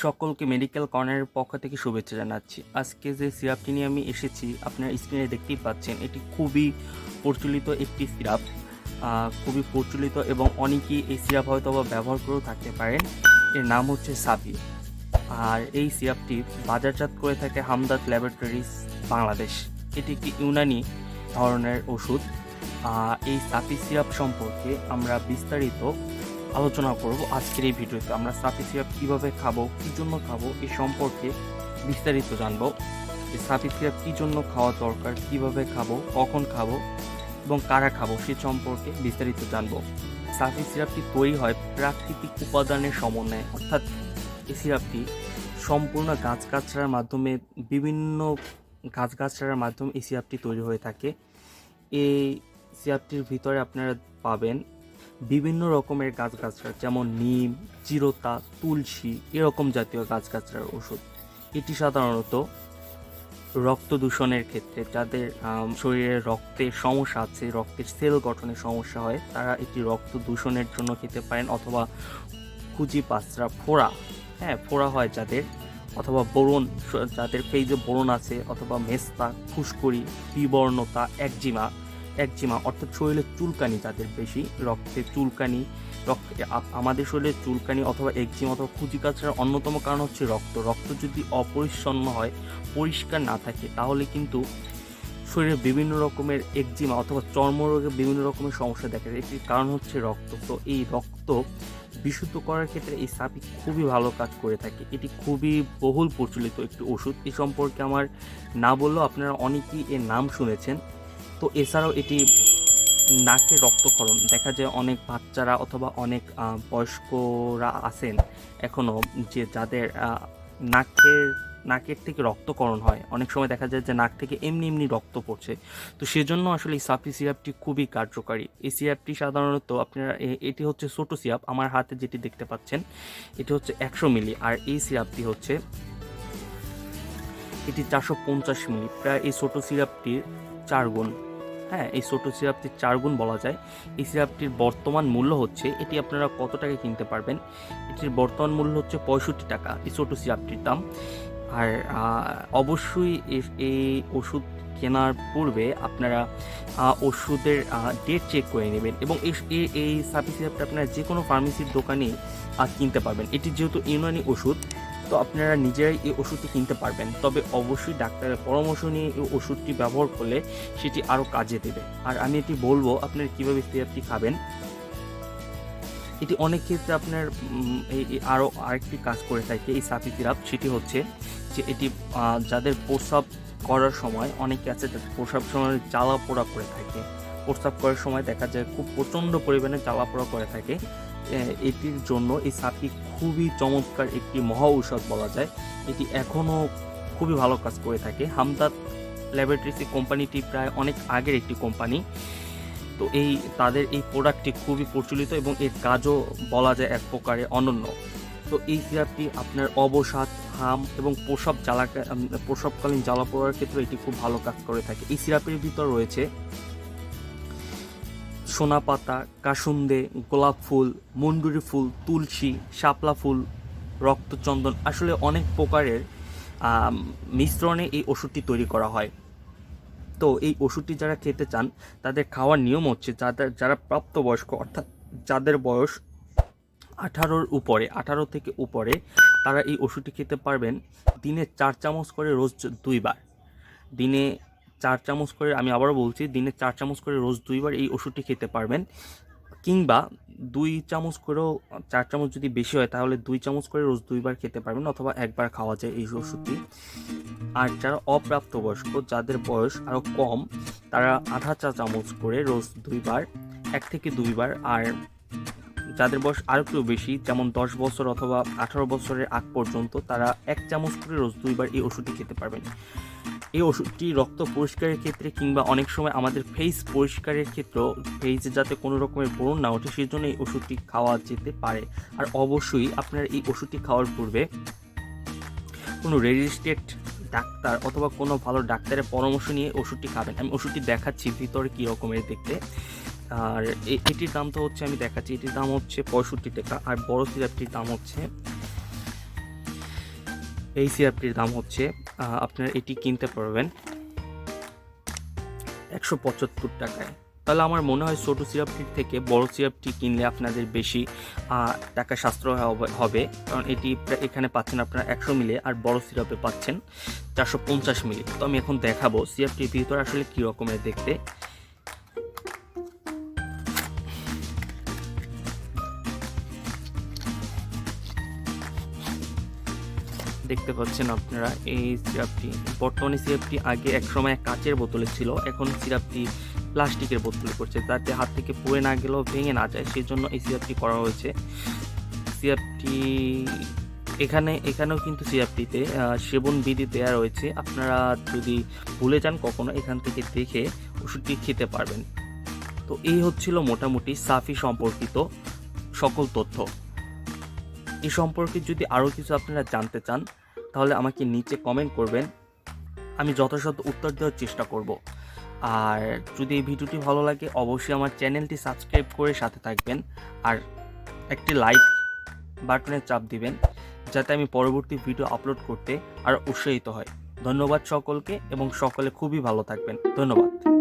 সকলকে মেডিকেল কর্নারের পক্ষ থেকে শুভেচ্ছা জানাচ্ছি। আজকে যে সিরাপটি নিয়ে আমি এসেছি আপনারা স্ক্রিনে দেখতেই পাচ্ছেন, এটি খুবই প্রচলিত একটি সিরাপ, খুবই প্রচলিত এবং অনেকেই এই সিরাপ হয়তো ব্যবহার করেও থাকতে পারেন। এর নাম হচ্ছে সাপি। আর এই সিরাপটি বাজারজাত করে থাকে হামদাদ ল্যাবরেটরিজ বাংলাদেশ। এটি একটি ইউনানি ধরনের ওষুধ। এই সাপি সিরাপ সম্পর্কে আমরা বিস্তারিত আলোচনা করব আজকের এই ভিডিওতে। আমরা সাপি সিরাপ কীভাবে খাবো, কী জন্য খাবো, এ সম্পর্কে বিস্তারিত জানবো। এই সাপি সিরাপ কী জন্য খাওয়া দরকার, কীভাবে খাবো, কখন খাবো এবং কারা খাবো সে সম্পর্কে বিস্তারিত জানবো। সাপি সিরাপটি তৈরি হয় প্রাকৃতিক উপাদানের সমন্বয়ে, অর্থাৎ এই সিরাপটি সম্পূর্ণ গাছগাছড়ার মাধ্যমে এই সিরাপটি তৈরি হয়ে থাকে। এই সিরাপটির ভিতরে আপনারা পাবেন বিভিন্ন রকমের গাছগাছড়া, যেমন নিম, চিরতা, তুলসী, এরকম জাতীয় গাছগাছড়ার ওষুধ। এটি সাধারণত রক্ত দূষণের ক্ষেত্রে, যাদের শরীরে রক্তের সমস্যা আছে, রক্তের সেল গঠনের সমস্যা হয়, তারা এটি রক্ত দূষণের জন্য খেতে পারেন। অথবা খুজি পাঁচরা ফোড়া হয় যাদের, অথবা বোরন, যাদের ফেইজে বোরন আছে, অথবা মেস্তা, ফুসকুড়ি, বিবর্ণতা, একজিমা অর্থাৎ শরীরে চুলকানি, যাদের বেশি রক্তে চুলকানি, আমাদের শরীরে চুলকানি অথবা একজিমা অথবা খুজি কাছার অন্যতম কারণ হচ্ছে রক্ত যদি অপরিচ্ছন্ন হয়, পরিষ্কার না থাকে, তাহলে কিন্তু শরীরে বিভিন্ন রকমের একজিমা অথবা চর্মরোগে বিভিন্ন রকমের সমস্যা দেখা যায়। এটির কারণ হচ্ছে রক্ত। তো এই রক্ত বিশুদ্ধ করার ক্ষেত্রে এই সাপি খুবই ভালো কাজ করে থাকে। এটি খুবই বহুল প্রচলিত একটি ওষুধ। এ সম্পর্কে আমার না বললেও আপনারা অনেকেই এর নাম শুনেছেন। তো এছাড়াও এটি নাকের রক্তক্ষরণ, দেখা যায় অনেক বাচ্চারা অথবা অনেক বয়স্করা আছেন এখনও, যে যাদের নাকের থেকে রক্তক্ষরণ হয়, অনেক সময় দেখা যায় যে নাক থেকে এমনি রক্ত পড়ছে। তো সেজন্য আসলে এই সাপি সিরাপটি খুবই কার্যকারী। এই সিরাপটি সাধারণত আপনারা, এটি হচ্ছে ছোট সিরাপ, আমার হাতে যেটি দেখতে পাচ্ছেন এটি হচ্ছে 100 মিলি, আর এই সিরাপটি হচ্ছে এটি 450 মিলি, প্রায় এই ছোট সিরাপটির 4 গুণ। এই ছোট সিরাপটির 4 গুণ বলা যায়। এই সিরাপটির বর্তমান মূল্য হচ্ছে, এটি আপনারা কত টাকা কিনতে পারবেন, এটির বর্তমান মূল্য হচ্ছে 65 টাকা এই ছোট সিরাপটির দাম। আর অবশ্যই এই ওষুধ কেনার পূর্বে আপনারা ওষুধের ডেট চেক করে নেবেন, এবং এই সাপি সিরাপটা আপনারা যে কোনো ফার্মেসির দোকানে কিনতে পারবেন। এটি যেহেতু ইউনানি ওষুধ, তো আপনারা নিজেরাই এই ওষুধটি কিনতে পারবেন। তবে অবশ্যই ডাক্তারের পরামর্শ নিয়ে এই ওষুধটি ব্যবহার করলে সেটি আরও কাজে দেবে। আর আমি এটি বলবো আপনারা কীভাবে সিরাপটি খাবেন। এটি অনেক ক্ষেত্রে আপনার আরও আরেকটি কাজ করে থাকে এই সাপি সিরাপ, সেটি হচ্ছে যে এটি যাদের প্রস্রাব করার সময়, অনেকে আছে যাদের প্রস্রাব সময় জ্বালা পোড়া করে থাকে, প্রস্রাব করার সময় দেখা যায় খুব প্রচণ্ড পরিমাণে জ্বালা পোড়া করে থাকে, এটির জন্য এই সাপি খুবই চমৎকার একটি মহা ঔষধ বলা যায়। এটি এখনও খুবই ভালো কাজ করে থাকে। হামদাদ ল্যাবরেটরিজ কোম্পানিটি প্রায় অনেক আগের একটি কোম্পানি। তো তাদের এই প্রোডাক্টটি খুবই প্রচলিত এবং এর কাজও বলা যায় এক প্রকারে অনন্য। তো এই সিরাপটি আপনার অবসাদ, হাম এবং প্রসবকালীন জ্বালা পোড়ার ক্ষেত্রে এটি খুব ভালো কাজ করে থাকে। এই সিরাপের ভিতর রয়েছে সোনা পাতা, কাসুন্দে, গোলাপ ফুল, মুন্ডুরি ফুল, তুলসী, শাপলা ফুল, রক্তচন্দন, আসলে অনেক প্রকারের মিশ্রণে এই ওষুধটি তৈরি করা হয়। তো এই ওষুধটি যারা খেতে চান তাদের খাওয়ার নিয়ম হচ্ছে, যারা প্রাপ্তবয়স্ক, অর্থাৎ যাদের বয়স 18 থেকে উপরে, তারা এই ওষুধটি খেতে পারবেন দিনে 4 চামচ করে রোজ 2 বার। দিনে 4 চামচ করে, আমি আবারও বলছি, দিনে 4 চামচ করে রোজ 2 বার এই ওষুধটি খেতে পারবেন। কিংবা 2 চামচ করেও, 4 চামচ যদি বেশি হয় তাহলে 2 চামচ করে রোজ 2 বার খেতে পারবেন, অথবা একবার খাওয়া যায় এই ওষুধটি। আর যারা অপ্রাপ্তবয়স্ক, যাদের বয়স আরও কম, তারা আধা চা চামচ করে রোজ 2 বার, 1 থেকে 2 বার। আর যাদের বয়স আরও একটু বেশি, যেমন 10 বছর অথবা 18 বছরের আগ পর্যন্ত, তারা 1 চামচ করে রোজ 2 বার এই ওষুধটি খেতে পারবেন। এই ওষুধটি রক্ত পরিষ্কারের ক্ষেত্রে, কিংবা অনেক সময় আমাদের ফেস পরিষ্কারের ক্ষেত্রেও, ফেসে যাতে কোনো রকমের ব্রণ না ওঠে সেই জন্য এই ওষুধটি খাওয়া যেতে পারে। আর অবশ্যই আপনার এই ওষুধটি খাওয়ার পূর্বে কোনো রেজিস্ট্রেড ডাক্তার অথবা কোনো ভালো ডাক্তারের পরামর্শ নিয়ে ওষুধটি খাবেন। আমি ওষুধটি দেখাচ্ছি ভিতরে কী রকমের দেখতে। আর এটির দাম তো হচ্ছে, আমি দেখাচ্ছি, এটির দাম হচ্ছে 65 টাকা। আর বড় সিরাপটির দাম হচ্ছে এই সিরাপটির দাম হচ্ছে আপনারা এটি কিনতে পারবেন 175 টাকায়। তাহলে আমার মনে হয় ছোটো সিরাপটির থেকে বড় সিরাপটি কিনলে আপনাদের বেশি টাকা সাশ্রয় হবে, কারণ এটি এখানে পাচ্ছেন আপনারা 100 মিলি আর বড় সিরাপে পাচ্ছেন 450 মিলি। তো আমি এখন দেখাবো সিরাপটির ভিতরে আসলে কী রকমের দেখতে। দেখতে পাচ্ছেন আপনারা এই সিরাপটি, বর্তমানে সিরাপটি আগে এক সময় কাচের বোতলে ছিল, এখন সিরাপটি প্লাস্টিকের বোতলে করছে, যাতে হাত থেকে পড়ে না গেলেও ভেঙে না যায়, সেই জন্য এই সিরাপটি করা হয়েছে। সিরাপটি এখানেও কিন্তু সিরাপটিতে সেবন বিধি দেওয়া রয়েছে, আপনারা যদি ভুলে যান কখনো এখান থেকে দেখে ওষুধটি খেতে পারবেন। তো এই হচ্ছিল মোটামুটি সাফি সম্পর্কিত সকল তথ্য। এই সম্পর্কে যদি আরও কিছু আপনারা জানতে চান তাহলে আমাকে নিচে কমেন্ট করবেন, আমি যথাযথ উত্তর দেওয়ার চেষ্টা করব। আর যদি এই ভিডিওটি ভালো লাগে অবশ্যই আমার চ্যানেলটি সাবস্ক্রাইব করে সাথে থাকবেন, আর একটি লাইক বাটনে চাপ দিবেন যাতে আমি পরবর্তী ভিডিও আপলোড করতে আর উৎসাহিত হয়। ধন্যবাদ সকলকে, এবং সকলে খুবই ভালো থাকবেন। ধন্যবাদ।